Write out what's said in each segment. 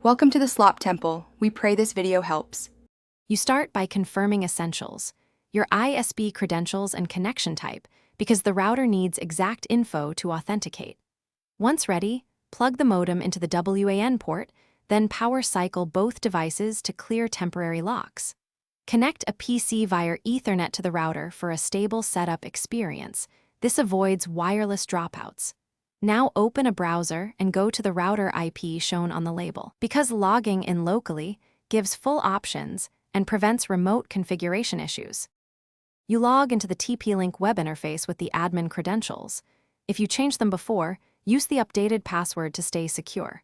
Welcome to the Slop Temple. We pray this video helps. You start by confirming essentials, your ISP credentials and connection type, because the router needs exact info to authenticate. Once ready, plug the modem into the WAN port, then power cycle both devices to clear temporary locks. Connect a PC via Ethernet to the router for a stable setup experience. This avoids wireless dropouts. Now open a browser and go to the router IP shown on the label. Because logging in locally gives full options and prevents remote configuration issues. You log into the TP-Link web interface with the admin credentials. If you changed them before, use the updated password to stay secure.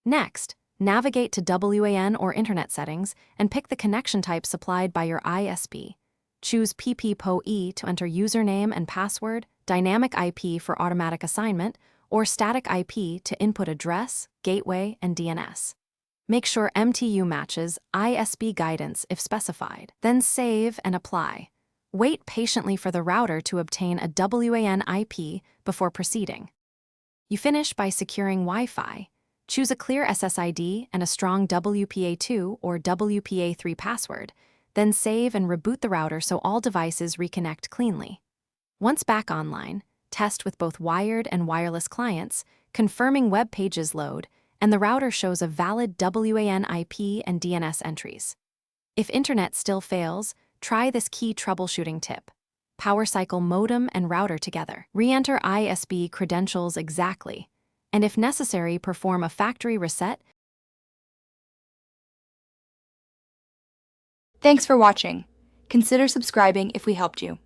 Next, navigate to WAN or Internet settings and pick the connection type supplied by your ISP. Choose PPPoE to enter username and password, dynamic IP for automatic assignment, or static IP to input address, gateway, and DNS. Make sure MTU matches ISP guidance if specified. Then save and apply. Wait patiently for the router to obtain a WAN IP before proceeding. You finish by securing Wi-Fi. Choose a clear SSID and a strong WPA2 or WPA3 password, then save and reboot the router so all devices reconnect cleanly. Once back online, test with both wired and wireless clients, confirming web pages load, and the router shows a valid WAN IP and DNS entries. If internet still fails, try this key troubleshooting tip. Power cycle modem and router together. Re-enter ISP credentials exactly, and if necessary, perform a factory reset. Thanks for watching. Consider subscribing if we helped you.